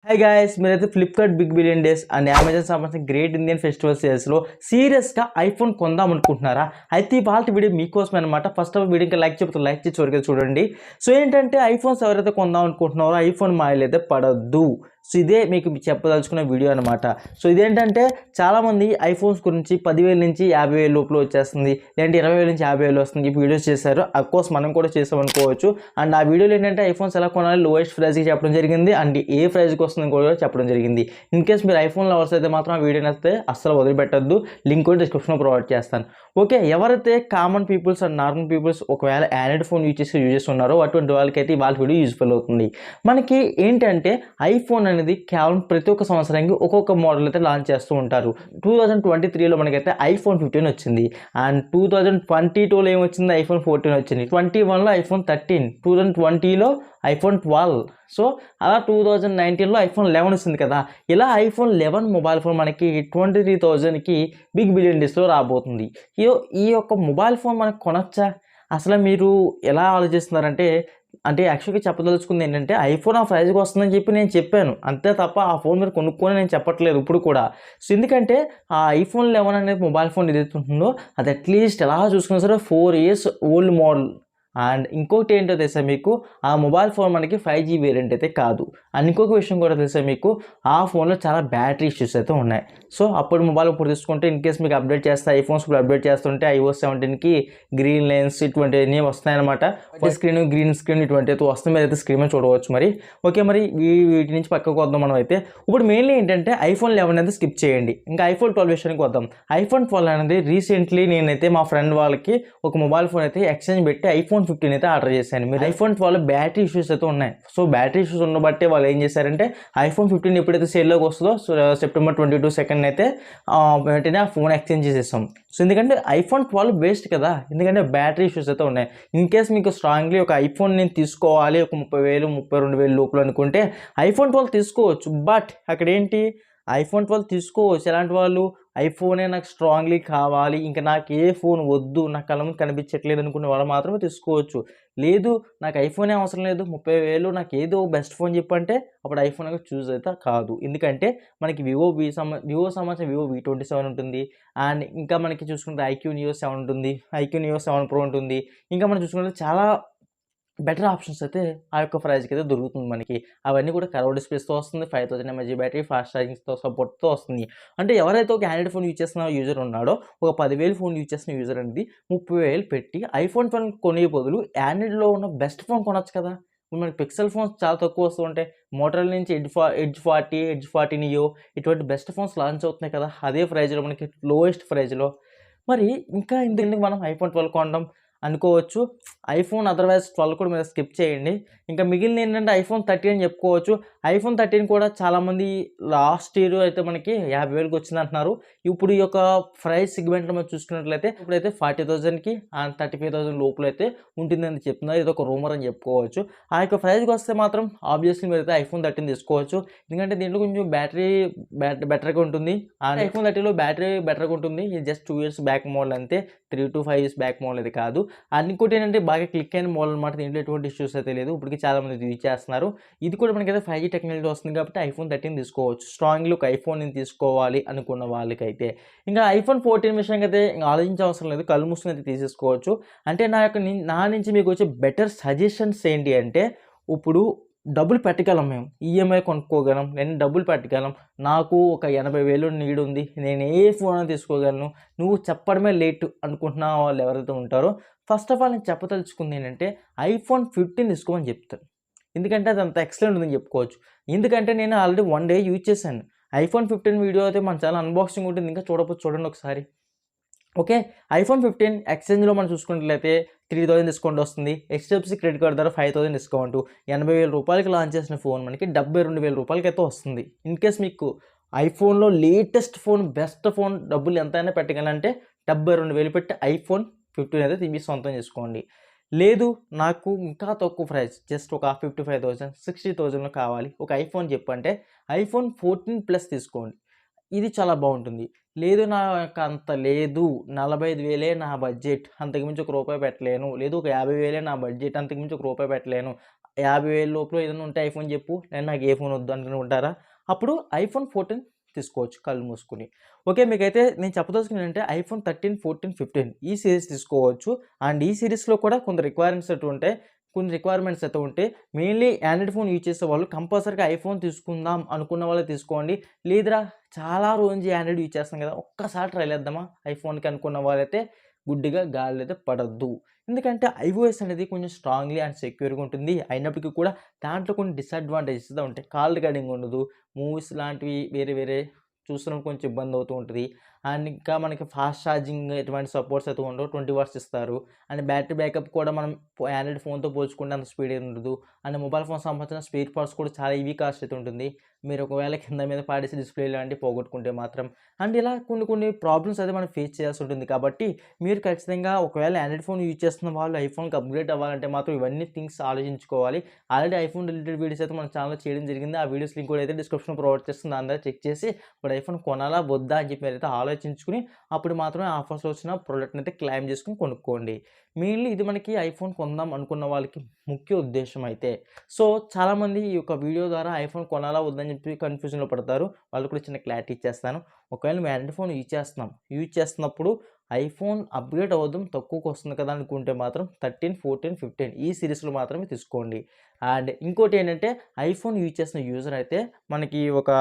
Hi guys, మీరైతే Flipkart big billion days and Amazon సంబంధించిన great Indian festival సేల్స్లో సీరియస్గా ఐఫోన్ కొందాం అనుకుంటున్నారా? అయితే ఇవాళ వీడియో మీకోసమే అనమాట. ఫస్ట్ ఆఫ్ వీడియోకి లైక్ చెప్తే లైక్ చేసి వరకు చూడండి. సో ఏంటంటే ఐఫోన్స్ ఎవరైతే కొందాం అనుకుంటున్నారో ఐఫోన్ మాయలు అయితే పడద్దు. సో ఇదే మీకు చెప్పదలుచుకున్న వీడియో అనమాట. సో ఇదేంటంటే చాలామంది ఐఫోన్స్ గురించి 10,000 నుంచి 50,000 లోపల వచ్చేస్తుంది, లేదంటే 20,000 నుంచి 50,000 వస్తుంది ఈ వీడియోస్ చేశారు. అఫ్కోర్స్ మనం కూడా చేసాం అనుకోవచ్చు. అండ్ ఆ వీడియోలో ఏంటంటే ఐఫోన్స్ ఎలా కొనాలి లోయెస్ట్ ప్రైస్కి చెప్పడం జరిగింది, అండ్ ఏ ప్రైస్కి వస్తుందని కూడా చెప్పడం జరిగింది. ఇన్ కేస్ మీరు ఐఫోన్ లవర్స్ అయితే మాత్రం ఆ వీడియోని అయితే అస్సలు వదిలిపెట్టద్దు. లింక్ కూడా డిస్క్రిప్షన్లో ప్రొవైడ్ చేస్తాను. ఓకే, ఎవరైతే common peoples and normal peoples ఒకవేళ ఆండ్రాయిడ్ ఫోన్ యూజ్ ఉన్నారో అటువంటి వాళ్ళకైతే వాళ్ళ వీడియో యూజ్ఫుల్ అవుతుంది. మనకి ఏంటంటే ఐఫోన్ అనేది కేవలం ప్రతి ఒక్క సంవత్సరానికి ఒక్కొక్క మోడల్ అయితే లాంచ్ చేస్తూ ఉంటారు. 2023లో మనకైతే ఐఫోన్ 15 వచ్చింది, అండ్ 2022లో ఏమొచ్చింది ఐఫోన్ 14 వచ్చింది, 21లో ఐఫోన్ 13, 2020లో ఐఫోన్ 12. సో అలా 2019లో ఐఫోన్ 11 వచ్చింది కదా. ఇలా ఐఫోన్ 11 మొబైల్ ఫోన్ మనకి 23,000కి బిగ్ బిలియన్ డేస్లో రాబోతుంది. ఈ యొక్క మొబైల్ ఫోన్ మనకు కొనొచ్చా? అసలు మీరు ఎలా ఆలోచిస్తున్నారంటే, యాక్చువల్గా చెప్పదలుచుకుంది ఏంటంటే ఐఫోన్ ఆ ప్రైస్కి వస్తుందని చెప్పి నేను చెప్పాను అంతే తప్ప ఆ ఫోన్ మీరు కొనుక్కొని నేను చెప్పట్లేదు ఇప్పుడు కూడా. సో ఎందుకంటే ఆ ఐఫోన్ 11 అనేది మొబైల్ ఫోన్ ఏదైతే ఉంటుందో అది అట్లీస్ట్ ఎలా చూసుకున్నా సరే 4 years ఓల్డ్ మోడల్. అండ్ ఇంకొకటి ఏంటో తెలుసా మీకు, ఆ మొబైల్ ఫోన్ మనకి 5G వేరియంట్ అయితే కాదు. అండ్ ఇంకొక విషయం కూడా తెలుసా మీకు, ఆ ఫోన్లో చాలా బ్యాటరీ ఇష్యూస్ అయితే ఉన్నాయి. సో అప్పుడు మొబైల్ ఇప్పుడు తీసుకుంటే ఇన్ కేస్ మీకు అప్డేట్ చేస్తే ఐఫోన్స్ ఇప్పుడు అప్డేట్ చేస్తుంటే iOS 17కి గ్రీన్ లైన్స్ ఇటువంటివన్నీ వస్తాయన్నమాట. స్క్రీన్ గ్రీన్ స్క్రీన్ ఇటువంటి అయితే వస్తుంది, మీరు అయితే స్క్రీన్ చూడవచ్చు. మరి ఓకే, మరి వీటి నుంచి పక్కకు వద్దాం మనం అయితే. ఇప్పుడు మెయిన్లీ ఏంటంటే ఐఫోన్ 11 అనేది స్కిప్ చేయండి, ఇంకా ఐఫోన్ 12 విషయానికి వద్దాం. ఐఫోన్ 12 అనేది రీసెంట్లీ నేనైతే మా ఫ్రెండ్ వాళ్ళకి ఒక మొబైల్ ఫోన్ అయితే ఎక్స్చేంజ్ పెట్టి ఐఫోన్ 15 అయితే ఆర్డర్ చేశాను. మీరు ఐఫోన్ 12 బ్యాటరీ ఇష్యూస్ అయితే ఉన్నాయి. సో బ్యాటరీ ఇష్యూస్ ఉన్న బట్టే వాళ్ళు ఏం చేశారంటే ఐఫోన్ 15 ఎప్పుడైతే సేల్లోకి వస్తుందో సెప్టెంబర్ 22 అయితే వెంటనే ఆ ఫోన్ ఎక్స్చేంజ్ చేసేస్తాం. సో ఎందుకంటే ఐఫోన్ 12 బేస్ట్ కదా, ఎందుకంటే బ్యాటరీ ఇష్యూస్ అయితే ఉన్నాయి. ఇన్ కేస్ మీకు స్ట్రాంగ్లీ ఒక ఐఫోన్ నేను తీసుకోవాలి ఒక 30,000 32,000 లోపల అనుకుంటే ఐఫోన్ 12 తీసుకోవచ్చు. బట్ అక్కడ ఏంటి, ఐఫోన్ 12 తీసుకోవచ్చు ఎలాంటి వాళ్ళు, ఐఫోనే నాకు స్ట్రాంగ్లీ కావాలి, ఇంకా నాకు ఏ ఫోన్ వద్దు, నా కళ్ళ ముందు కనిపించట్లేదు అనుకునే వాళ్ళు మాత్రమే తీసుకోవచ్చు. లేదు నాకు ఐఫోనే అవసరం లేదు 30,000 నాకు ఏదో బెస్ట్ ఫోన్ చెప్పంటే అప్పుడు ఐఫోన్ చూస్ అయితే కాదు. ఎందుకంటే మనకి వివో సంబంధించిన వివో V27 ఉంటుంది. అండ్ ఇంకా మనకి చూసుకుంటే ఐక్యూ నియో 7 ఉంటుంది, ఐక్యూ నియో 7 Pro ఉంటుంది. ఇంకా మనం చూసుకుంటే చాలా బెటర్ ఆప్షన్స్ అయితే ఆ యొక్క ప్రైస్కి అయితే దొరుకుతుంది మనకి. అవన్నీ కూడా కర్వ్ డిస్ప్లేస్తో వస్తుంది, 5000 mAh బ్యాటరీ, ఫాస్ట్ ఛార్జింగ్తో సపోర్ట్తో వస్తుంది. అంటే ఎవరైతే ఒక ఆండ్రాయిడ్ ఫోన్ యూజ్ చేస్తున్న యూజర్ ఉన్నాడో, ఒక 10,000 ఫోన్ యూజ్ చేస్తున్న యూజర్ అనేది 30,000 పెట్టి ఐఫోన్ 12 కొనే బదులు ఆండ్రాయిడ్లో ఉన్న బెస్ట్ ఫోన్ కొనొచ్చు కదా. ఇప్పుడు మనకి పిక్సెల్ ఫోన్స్ చాలా తక్కువ వస్తూ ఉంటాయి. మోటరోలా నుంచి ఎడ్జ్ 40 నియో ఇటువంటి బెస్ట్ ఫోన్స్ లాంచ్ అవుతున్నాయి కదా అదే ప్రైజ్లో, మనకి లోయెస్ట్ ప్రైజ్లో. మరి ఇంకా ఎందుకు మనం ఐఫోన్ 12 కొనడం అనుకోవచ్చు. ఐఫోన్ అదర్వైజ్ 12 కూడా మీరు స్కిప్ చేయండి. ఇంకా మిగిలిన ఏంటంటే ఐఫోన్ 13 అని చెప్పుకోవచ్చు. ఐఫోన్ 13 కూడా చాలామంది లాస్ట్ ఇయర్ అయితే మనకి 50,000కి వచ్చింది అంటున్నారు. ఇప్పుడు ఈ యొక్క ప్రైస్ సెగ్మెంట్లో మనం చూసుకున్నట్లయితే ఇప్పుడైతే 40,000కి అండ్ 35,000 లోపల అయితే ఉంటుందని చెప్తున్నారు. ఇది ఒక రూమర్ అని చెప్పుకోవచ్చు. ఆ యొక్క ప్రైస్కి వస్తే మాత్రం ఆబ్వియస్లీ మీరైతే ఐఫోన్ 13 తీసుకోవచ్చు. ఎందుకంటే దీంట్లో కొంచెం బ్యాటరీ బెటర్గా ఉంటుంది. అండ్ ఐఫోన్ 13లో బ్యాటరీ బెటర్గా ఉంటుంది. ఇది జస్ట్ 2 years బ్యాక్ మోడల్ అంతే, 3 to 5 years బ్యాక్ మోడల్ ఇది కాదు. అండ్ ఇంకోటి ఏంటంటే బాగా క్లిక్ అయిన మోడల్ అనమాట. దీంట్లో ఎటువంటి ఇష్యూస్ అయితే లేదు, ఇప్పటికి చాలామంది యూజ్ చేస్తున్నారు. ఇది కూడా మనకైతే 5G టెక్నాలజీ వస్తుంది కాబట్టి ఐఫోన్ 13 తీసుకోవచ్చు. స్ట్రాంగ్లీ ఒక ఐఫోన్ తీసుకోవాలి అనుకున్న వాళ్ళకైతే. ఇంకా ఐఫోన్ 14 విషయానికి అయితే ఇంకా ఆలోచించే అవసరం లేదు, కళ్ళు మూసుకుని అయితే తీసేసుకోవచ్చు. అంటే నా నుంచి మీకు వచ్చే బెటర్ సజెషన్స్ ఏంటి అంటే, ఇప్పుడు డబ్బులు పెట్టగలం, మేము ఈఎంఐ కొనుక్కోగలం, నేను డబ్బులు పెట్టగలం, నాకు ఒక 80,000 నీడ్ ఉంది, నేను ఏ ఫోన్ తీసుకోగలను, నువ్వు చెప్పడమే లేట్ అనుకుంటున్న వాళ్ళు ఎవరైతే ఉంటారో ఫస్ట్ ఆఫ్ ఆల్ నేను చెప్పదలుచుకుంది ఏంటంటే ఐఫోన్ 15 తీసుకోమని చెప్తాను. ఎందుకంటే అది అంత ఎక్సలెంట్ ఉందని చెప్పుకోవచ్చు. ఎందుకంటే నేను ఆల్రెడీ 1 day యూజ్ చేశాను. ఐఫోన్ 15 వీడియో అయితే మన చాలా అన్బాక్సింగ్ ఉంటుంది, ఇంకా చూడకపోతే చూడండి ఒకసారి. ఓకే, ఐఫోన్ 15 ఎక్స్చేంజ్లో మనం చూసుకున్నట్లయితే 3,000 డిస్కౌంట్ వస్తుంది. హెచ్డిఎఫ్సి క్రెడిట్ కార్డ్ ద్వారా 5,000 డిస్కౌంట్, 80,000 రూపాయలకి లాంచ్ చేసిన ఫోన్ మనకి 72,000 రూపాయలకి అయితే వస్తుంది. ఇన్ కేస్ మీకు ఐఫోన్లో లేటెస్ట్ ఫోన్ బెస్ట్ ఫోన్ డబ్బులు ఎంతైనా పెట్టగలంటే 72,000 పెట్టి ఐఫోన్ 15 అయితే మీ సొంతం చేసుకోండి. లేదు నాకు ఇంకా తక్కువ ప్రైస్ జస్ట్ ఒక 55,000 60,000లో కావాలి ఒక ఐఫోన్ చెప్పంటే ఐఫోన్ 14 ప్లస్ తీసుకోండి, ఇది చాలా బాగుంటుంది. లేదు నాకు అంత లేదు, 45,000 నా బడ్జెట్, అంతకుమించి ఒక రూపాయి పెట్టలేను, లేదు ఒక 50,000 నా బడ్జెట్, అంతకుమించి ఒక రూపాయి పెట్టలేను 50,000 లోపల ఏదైనా ఉంటే ఐఫోన్ చెప్పు. నేను నాకు ఏ ఫోన్ వద్దు అనుకుంటారా? అప్పుడు ఐఫోన్ 14 తీసుకోవచ్చు కళ్ళు మూసుకొని. ఓకే. మీకైతే నేను చెప్పదలుచుకుంది ఏంటంటే ఐఫోన్ 13, 14, 15 ఈ సీరీస్ తీసుకోవచ్చు. అండ్ ఈ సీరీస్‌లో కూడా కొన్ని రిక్వైర్మెంట్స్ అయితే ఉంటాయి. కొన్ని రిక్వైర్మెంట్స్ అయితే ఉంటాయి. మెయిన్‌లీ ఆండ్రాయిడ్ ఫోన్ యూజ్ చేసేవాళ్ళు కంపల్సరీగా ఐఫోన్ తీసుకుందాం అనుకున్న వాళ్ళే తీసుకోండి. లేదురా చాలా రోజు నుంచి ఆండ్రాయిడ్ యూజ్ చేస్తున్నాం కదా! ఒక్కసారి ట్రైల్ చేద్దామా ఐఫోన్‌కి అనుకున్న వాళ్ళైతే గుడ్డిగా గాలిలో అయితే పడొద్దు. ఎందుకంటే ఐఓఎస్ అనేది కొంచెం స్ట్రాంగ్‌లీ అండ్ సెక్యూర్‌గా ఉంటుంది. అయినప్పటికీ కూడా దాంట్లో కొన్ని డిసడ్వాంటేజెస్ అయితే ఉంటాయి. కాల్ రికార్డింగ్ ఉండదు. మూవీస్ లాంటివి వేరే వేరే చూస్తున్నప్పుడు కొంచెం ఇబ్బంది అవుతూ ఉంటది. అండ్ ఇంకా మనకి ఫాస్ట్ ఛార్జింగ్ ఎటువంటి సపోర్ట్స్ అయితే ఉండవు. 20 వాట్స్ ఇస్తారు. అండ్ బ్యాటరీ బ్యాకప్ కూడా మనం ఆండ్రాయిడ్ ఫోన్‌తో పోల్చుకుంటే అంత స్పీడ్ ఏమి ఉండదు. అండ్ మొబైల్ ఫోన్ సంబంధించిన స్పేర్ పార్ట్స్ కూడా చాలా హెవీ కాస్ట్ అయితే ఉంటుంది. మీరు ఒకవేళ కింద మీద పడేసి డిస్‌ప్లే లాంటివి పోగొట్టుకుంటే మాత్రం. అండ్ ఇలా కొన్ని కొన్ని ప్రాబ్లమ్స్ అయితే మనం ఫేస్ చేయాల్సి ఉంటుంది కాబట్టి మీరు ఖచ్చితంగా ఒకవేళ ఆండ్రాయిడ్ ఫోన్ యూజ్ చేస్తున్న వాళ్ళు ఐఫోన్‌కి అప్‌గ్రేడ్ అవ్వాలంటే మాత్రం ఇవన్నీ థింగ్స్ ఆలోచించుకోవాలి. ఆల్రెడీ ఐఫోన్ రిలేటెడ్ వీడియోస్ అయితే మన ఛానెల్‌లో చేయడం జరిగింది. ఆ వీడియోస్ లింక్ కూడా అయితే డిస్క్రిప్షన్‌లో ప్రొవైడ్ చేస్తుంది. దాని ద్వారా చెక్ చేసి ఇప్పుడు ఐఫోన్ కొనాలా? వద్దా? అని చెప్పి మీరైతే ఆలోచించుకొని అప్పుడు మాత్రమే ఆఫర్స్‌లో వచ్చిన ప్రొడక్ట్‌ని అయితే క్లెయిమ్ చేసుకొని కొనుక్కోండి. మెయిన్‌లీ ఇది మనకి ఐఫోన్ కొందాం అనుకున్న వాళ్ళకి ముఖ్య ఉద్దేశ్యం అయితే. సో, చాలామంది ఈ యొక్క వీడియో ద్వారా ఐఫోన్ కొనాలా? వద్దా? అని చెప్పి కన్‌ఫ్యూజన్‌లో పడతారు. వాళ్ళకి కూడా చిన్న క్లారిటీ ఇచ్చేస్తాను. ఒకవేళ మేము ఆండ్రాయిడ్ ఫోన్ యూజ్ చేస్తున్నాం. యూజ్ చేస్తున్నప్పుడు ఐఫోన్ అప్‌గ్రేడ్ అవుదాం తక్కువకొస్తుంది కదా! అనుకుంటే మాత్రం 13, 14, 15 ఈ సీరీస్‌లో మాత్రమే తీసుకోండి. అండ్ ఇంకోటేంటంటే ఐఫోన్ యూజ్ చేస్తున్న యూజర్ అయితే మనకి ఒక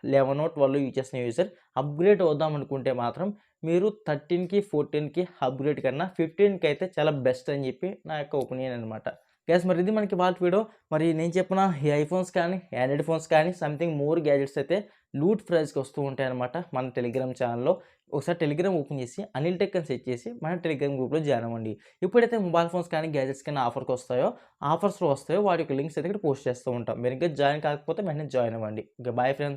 11, 12 యూజ్ చేస్తున్న యూజర్ అప్‌గ్రేడ్ అవుదాం అనుకుంటే మాత్రం మీరు 13కి, 14కి అప్‌గ్రేడ్ కన్నా 15కి అయితే చాలా బెస్ట్ అని చెప్పి నా యొక్క ఒపీనియన్ అనమాట. గైస్ మరి ఇది మనకి ఇవాల్టి వీడియో. మరి నేను చెప్పిన ఈ ఐఫోన్స్ కానీ, ఆండ్రాయిడ్ ఫోన్స్ కానీ సంథింగ్ మోర్ గ్యాడ్జెట్స్ అయితే లూట్ ప్రైస్‌కి వస్తూ ఉంటాయన్నమాట మన టెలిగ్రామ్ ఛానెల్‌లో. ఒకసారి టెలిగ్రామ్ ఓపెన్ చేసి అనిల్ టెక్ అని సెర్చ్ చేసి మన టెలిగ్రామ్ గ్రూప్‌లో జాయిన్ అవ్వండి. ఎప్పుడైతే మొబైల్ ఫోన్స్ కానీ, గ్యాడ్జెట్స్ కానీ ఆఫర్స్‌లో వస్తాయో వాటి యొక్క లింక్స్ అయితే ఇక్కడ పోస్ట్ చేస్తూ ఉంటాం. మీరు ఇంకా జాయిన్ కాకపోతే వెంటనే జాయిన్ అవ్వండి. ఓకే. Bye friends.